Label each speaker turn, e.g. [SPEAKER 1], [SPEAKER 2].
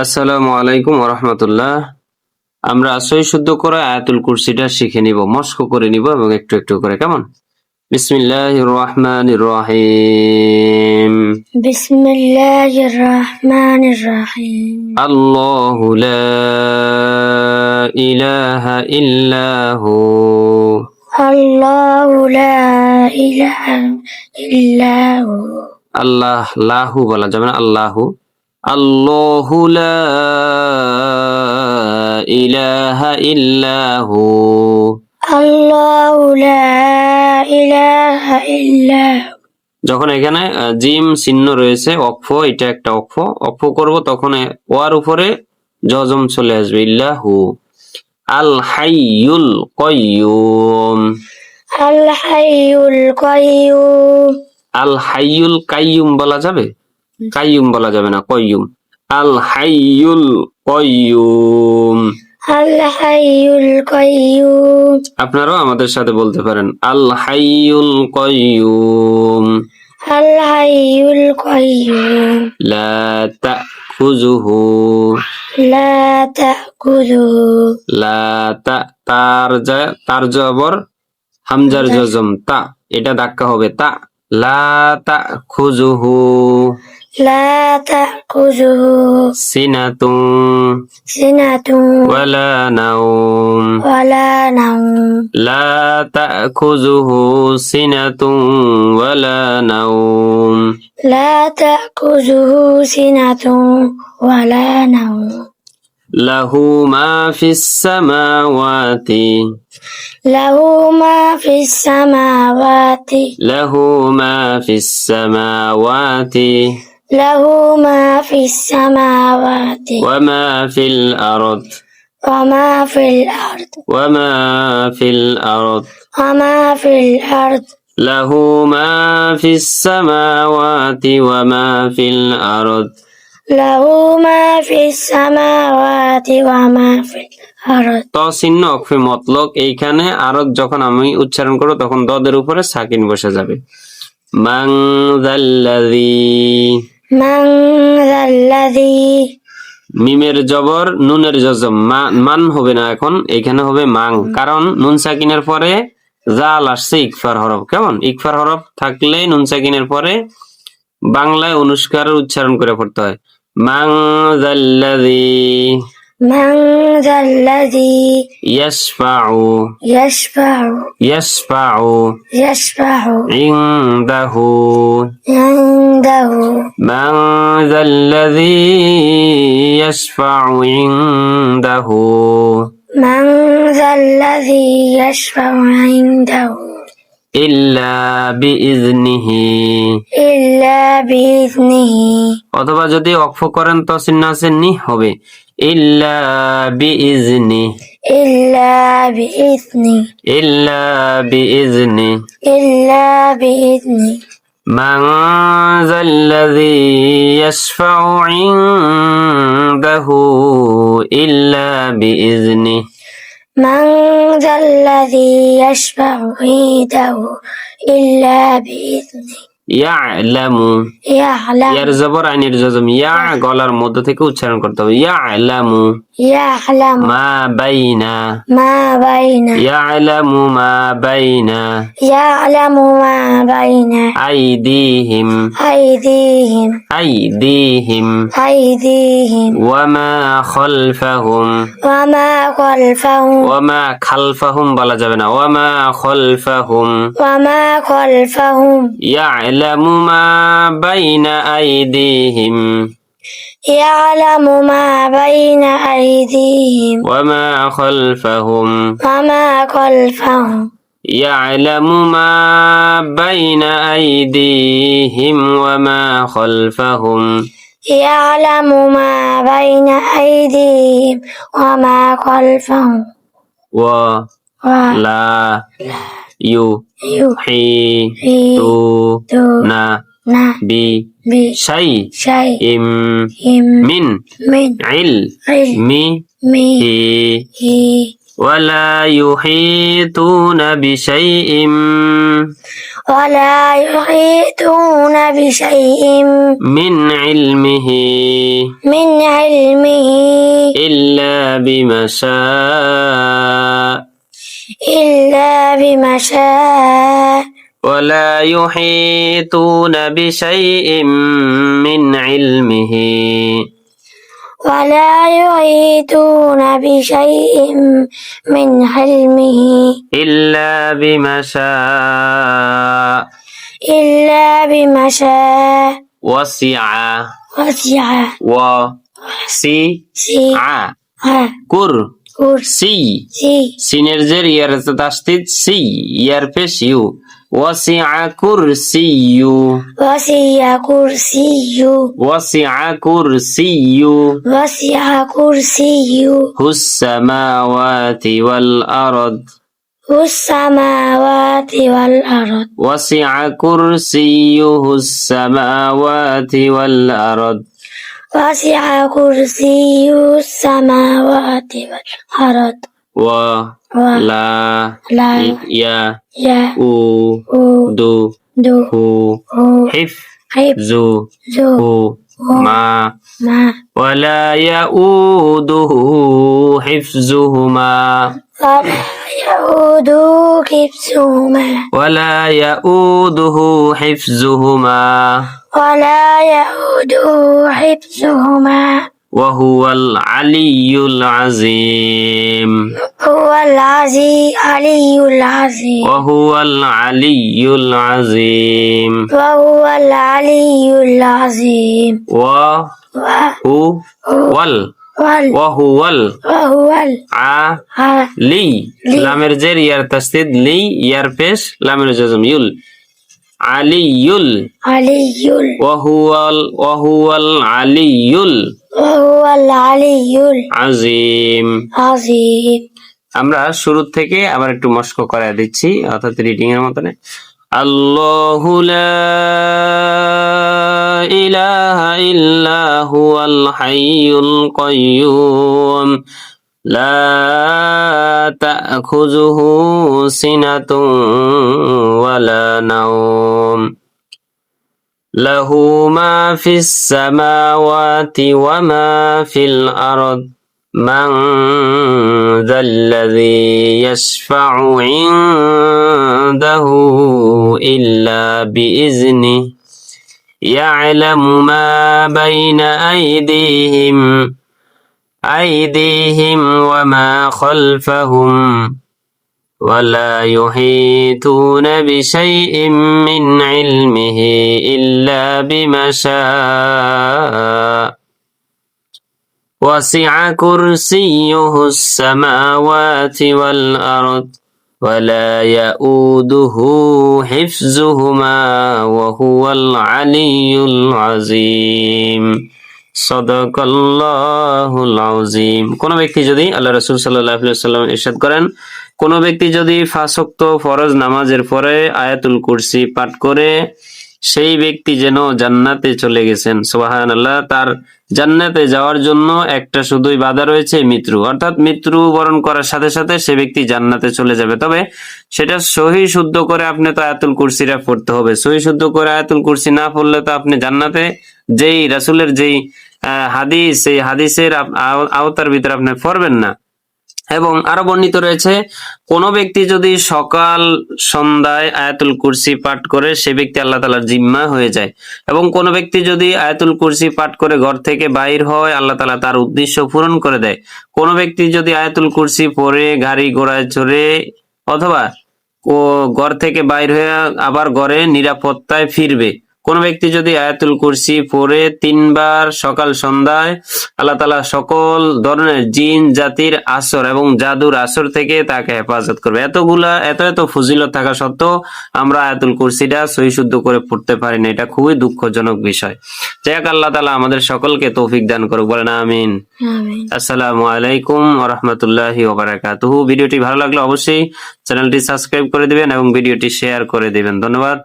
[SPEAKER 1] আসসালামু আলাইকুম ওয়া রাহমাতুল্লাহ। আমরা সই শুদ্ধ করে আয়াতুল কুরসিটা শিখে নিব, মস্ক করে নিব এবং একটু একটু করে, কেমন? বিসমিল্লাহির রাহমানির রহিম।
[SPEAKER 2] বিসমিল্লাহির রহমানির রহিম।
[SPEAKER 1] আল্লাহু লা ইলাহা ইল্লাহু।
[SPEAKER 2] আল্লাহু লা ইলাহা ইল্লাহু।
[SPEAKER 1] আল্লাহ লাহু বলা যাবে না, আল্লাহু। আল্লাহু লা ইলাহা ইল্লাহু।
[SPEAKER 2] আল্লাহু লা ইলাহা ইল্লাহু।
[SPEAKER 1] যখন এখানে জিম চিহ্ন রয়েছে, অক্ষ, এটা একটা অক্ষ করব, তখন ওয়ার উপরে জজম চলে আসবে, ইল্লাহু। আল হাইয়ুল কাইয়ুম।
[SPEAKER 2] আল হাইয়ুল কাইয়ুম।
[SPEAKER 1] আল হাইয়ুল কাইয়ুম বলা যাবে? কাইয়ুম বলা যাবে না, কাইয়ুম। আল হাইয়ুল কাইয়ুম।
[SPEAKER 2] আল হাইয়ুল কাইয়ুম।
[SPEAKER 1] আপনারাও আমাদের সাথে বলতে পারেন, আল হাইয়ুল কাইয়ুম।
[SPEAKER 2] আল হাইয়ুল কাইয়ুম।
[SPEAKER 1] লা তাখুযুহু।
[SPEAKER 2] লা তাখুযুহু।
[SPEAKER 1] লা তার জবর, হামজার জজম তা, এটা ধাক্কা হবে তা। লা তাখুযুহু
[SPEAKER 2] লা তাখুযুহু
[SPEAKER 1] সিনাতুন
[SPEAKER 2] সিনাতুন
[SPEAKER 1] ওয়ালা নাওম।
[SPEAKER 2] ওয়ালা নাওম।
[SPEAKER 1] লা তাখুযুহু সিনাতুন ওয়ালা নাওম।
[SPEAKER 2] লা তাখুযুহু সিনাতুন ওয়ালা নাওম।
[SPEAKER 1] লাহু মা ফিস সামাওয়াতি।
[SPEAKER 2] লাহু মা ফিস সামাওয়াতি।
[SPEAKER 1] লাহু মা ফিস সামাওয়াতি
[SPEAKER 2] লাহু মা ফিস সামাওয়াতি
[SPEAKER 1] ওয়া মা ফিল আরদ।
[SPEAKER 2] ওয়া মা ফিল আরদ
[SPEAKER 1] ওয়া মা ফিল আরদ।
[SPEAKER 2] ওয়া মা ফিল আরদ।
[SPEAKER 1] লাহু মা ফিস সামাওয়াতি ওয়া মা ফিল আরদ।
[SPEAKER 2] লাহু মা ফিস সামাওয়াতি ওয়া মা ফিল আরদ।
[SPEAKER 1] ত চিহ্ন অক্ফে মতলক, এইখানে আরদ যখন আমি উচ্চারণ করব তখন দদের উপরে সাকিন বসে যাবে। মান যাল্লাযী।
[SPEAKER 2] মান যাল্লাযী।
[SPEAKER 1] মিমের জবর, নুনের জজম, মান হবে না, এখন এখানে হবে মাং, কারণ নুন সাকিনের পরে জাল আসছে ইকফার হরফ, কেমন? ইকফার হরফ থাকলে নুন সাকিনের পরে বাংলায় অনুষ্কার উচ্চারণ করে পড়তে হয়। মান যাল্লাযী।
[SPEAKER 2] মান যাল্লাযী
[SPEAKER 1] ইয়াশফাউ।
[SPEAKER 2] ইয়াশফাউ
[SPEAKER 1] ইয়াশফাউ
[SPEAKER 2] ইয়াশফাউ
[SPEAKER 1] ইনদাহু।
[SPEAKER 2] ইনদাহু।
[SPEAKER 1] মান যাল্লাযী ইয়াশফাউ ইনদাহু।
[SPEAKER 2] মান যাল্লাযী ইয়াশফাউ ইনদাহু
[SPEAKER 1] ইল্লা বিইজনিহি।
[SPEAKER 2] ইল্লা বিইজনিহি।
[SPEAKER 1] অথবা যদি অক্ফ করেন তো চিহ্ন আছে নি হবে, ইল্লা বিইজনি।
[SPEAKER 2] ইল্লা বিইজনি।
[SPEAKER 1] ইল্লা বিইজনি।
[SPEAKER 2] ইল্লা বিইজনি।
[SPEAKER 1] মান যাল্লাযী ইয়াশফাউ ইনদাহু ইল্লা বিইজনি।
[SPEAKER 2] মান যাল্লাযী ইয়াশফাউ ইনদাহু ইল্লা বিইজনি।
[SPEAKER 1] ইয়ালামু।
[SPEAKER 2] ইয়ালামু।
[SPEAKER 1] ইয়ার জবর, আইনের জজম, ইয়া গলার মধ্য থেকে উচ্চারণ করতে হবে। ইয়ালামু
[SPEAKER 2] ইয়ালামু
[SPEAKER 1] মা বাইনা।
[SPEAKER 2] মা বাইনা।
[SPEAKER 1] ইয়ালামু মা বাইনা
[SPEAKER 2] ইয়ালামু মা বাইনা
[SPEAKER 1] আইদিহিম।
[SPEAKER 2] আইদিহিম
[SPEAKER 1] আইদিহিম
[SPEAKER 2] আইদিহিম
[SPEAKER 1] ওয়া মা খালফাহুম।
[SPEAKER 2] ওয়া মা খালফাহুম
[SPEAKER 1] ওয়া মা খালফাহুম বলা যাবে না, ওয়া মা খালফাহুম।
[SPEAKER 2] ওয়া মা খালফাহুম
[SPEAKER 1] ইয়ালামু মা বাইনা আইদিহিম
[SPEAKER 2] ইয়ালামু মা বাইনা আইদিহিম
[SPEAKER 1] ওয়া মা খালফাহুম।
[SPEAKER 2] ওয়া মা খালফাহুম
[SPEAKER 1] ইয়ালামু মা বাইনা আইদিহিম ওয়া মা খালফাহুম।
[SPEAKER 2] ইয়ালামু মা বাইনা আইদিহিম ওয়া মা খালফাহুম।
[SPEAKER 1] ওয়া
[SPEAKER 2] ওয়া
[SPEAKER 1] লা ইউ
[SPEAKER 2] ইউ
[SPEAKER 1] হি
[SPEAKER 2] হি
[SPEAKER 1] তু
[SPEAKER 2] তু
[SPEAKER 1] না
[SPEAKER 2] না
[SPEAKER 1] বি
[SPEAKER 2] বি
[SPEAKER 1] শাই
[SPEAKER 2] শাই
[SPEAKER 1] ইম
[SPEAKER 2] ইম
[SPEAKER 1] মিন
[SPEAKER 2] মিন
[SPEAKER 1] ইল
[SPEAKER 2] ইল
[SPEAKER 1] মি
[SPEAKER 2] মি
[SPEAKER 1] হি
[SPEAKER 2] হি
[SPEAKER 1] ولا يحيطون بشيء
[SPEAKER 2] ولا يحيطون بشيء
[SPEAKER 1] من علمه
[SPEAKER 2] من علمه
[SPEAKER 1] إلا بما شاء
[SPEAKER 2] إلا بما شاء
[SPEAKER 1] ولا يحيطون بشيء من علمه
[SPEAKER 2] ولا يحيطون بشيء من علمه
[SPEAKER 1] إلا بما شاء
[SPEAKER 2] إلا بما شاء
[SPEAKER 1] وسع
[SPEAKER 2] وسع
[SPEAKER 1] وسع كرسي সিনের জের ইয়ার তাসদিদ সি ইয়ার পেশ ইউ ওয়াসিআ কুরসিয়ু
[SPEAKER 2] وسع كرسي
[SPEAKER 1] ওয়াসিআ কুরসিয়ু
[SPEAKER 2] وسع كرسي
[SPEAKER 1] হুস সামাওয়াতি ওয়াল আরদ
[SPEAKER 2] السماوات والأرض
[SPEAKER 1] وسع كرسيه السماوات والأرض
[SPEAKER 2] وسع كرسي السماوات والأرض
[SPEAKER 1] ولا
[SPEAKER 2] لا
[SPEAKER 1] يا
[SPEAKER 2] يؤوده
[SPEAKER 1] دو حفظه ما ولا يؤوده حفظهما
[SPEAKER 2] ولا يؤوده حفظهما
[SPEAKER 1] ولا يؤوده حفظهما
[SPEAKER 2] ولا يؤوده حفظهما
[SPEAKER 1] وهو العلي العظيم
[SPEAKER 2] هو العلي العظيم
[SPEAKER 1] وهو العلي العظيم
[SPEAKER 2] وهو العلي العظيم
[SPEAKER 1] وهو وهو العلي লামের জের ইয়ার তাসদিদ লি ইয়ার পেশ লামের জজম ইউল আলিয়ুল
[SPEAKER 2] علي
[SPEAKER 1] وهو العلي
[SPEAKER 2] وهو العلي
[SPEAKER 1] العظيم
[SPEAKER 2] العظيم
[SPEAKER 1] আমরা শুরু থেকে আবার একটু মস্ক করে দিচ্ছি অর্থাৎ রিডিং এর মতনে আল্লাহু লা ইলাহা ইল্লা হুয়াল হাইয়ুল কাইয়্যুম লা তা'খুযুহু সিনাতুন ওয়ালা নাওম লাহু মা ফিস সামাওয়াতি ওয়া মা ফিল আরদ من ذا الذي يشفع عنده إلا بإذنه يعلم ما بين أيديهم وما خلفهم ولا يحيطون بشيء من علمه إلا بما شاء وسع كرسيه السماوات والأرض ولا يؤوده حفظهما وهو العلي العظيم صدق الله العظيم কোন ব্যক্তি যদি আল্লাহ রাসূল সাল্লাল্লাহু আলাইহি ওয়াসাল্লাম ইরশাদ করেন কোন ব্যক্তি যদি 5 ওয়াক্ত ফরজ নামাজের পরে আয়াতুল কুরসি পাঠ করে সেই ব্যক্তি যেন জান্নাতে চলে গেছেন সুবহানাল্লাহ তার জান্নাতে যাওয়ার জন্য একটা শুধুই বাধা রয়েছে মৃত্যু অর্থাৎ মৃত্যু বরণ করার সাথে সাথে সে ব্যক্তি জান্নাতে চলে যাবে তবে সেটা সহি শুদ্ধ করে আপনি তো আয়াতুল কুরসিটা পড়তে হবে সহি শুদ্ধ করে আয়াতুল কুরসি না পড়লে তো আপনি জান্নাতে যেই রাসূলের যেই হাদিস সেই হাদিসের আওতার ভিতরে আপনি পড়বেন না এবং আরো বর্ণিত রয়েছে কোন ব্যক্তি যদি সকাল সন্ধ্যায় আয়াতুল কুরসি পাঠ করে সে ব্যক্তি আল্লাহ তাআলার জিম্মা হয়ে যায় এবং কোন ব্যক্তি যদি আয়াতুল কুরসি পাঠ করে ঘর থেকে বাইর হয় আল্লাহ তাআলা তার উদ্দেশ্য পূরণ করে দেয় কোন ব্যক্তি যদি আয়াতুল কুরসি পড়ে গাড়ি ঘোড়ায় চড়ে অথবা ঘর থেকে বাইর হয়ে আবার ঘরে নিরাপত্তায় ফিরবে কোন ব্যক্তি যদি আয়াতুল কুরসি পড়ে 3 বার সকাল সন্ধ্যায় আল্লাহ তাআলা সকল ধরনের জিন জাতির আসর এবং জাদুর আসর থেকে তাকে হেফাজত করবে এত ফজিলত থাকা সত্ত্বেও আমরা আয়াতুল কুরসিটা সহি শুদ্ধ করে পড়তে পারি না এটা খুবই দুঃখজনক বিষয় যাই হোক আল্লাহ তাআলা আমাদের সকলকে তৌফিক দান করুক বলেন আমিন আসসালামু আলাইকুম ওয়া রাহমাতুল্লাহি ওয়া বারাকাতুহু ভিডিওটি ভালো লাগলে অবশ্যই চ্যানেলটি সাবস্ক্রাইব করে দিবেন এবং ভিডিওটি শেয়ার করে দিবেন ধন্যবাদ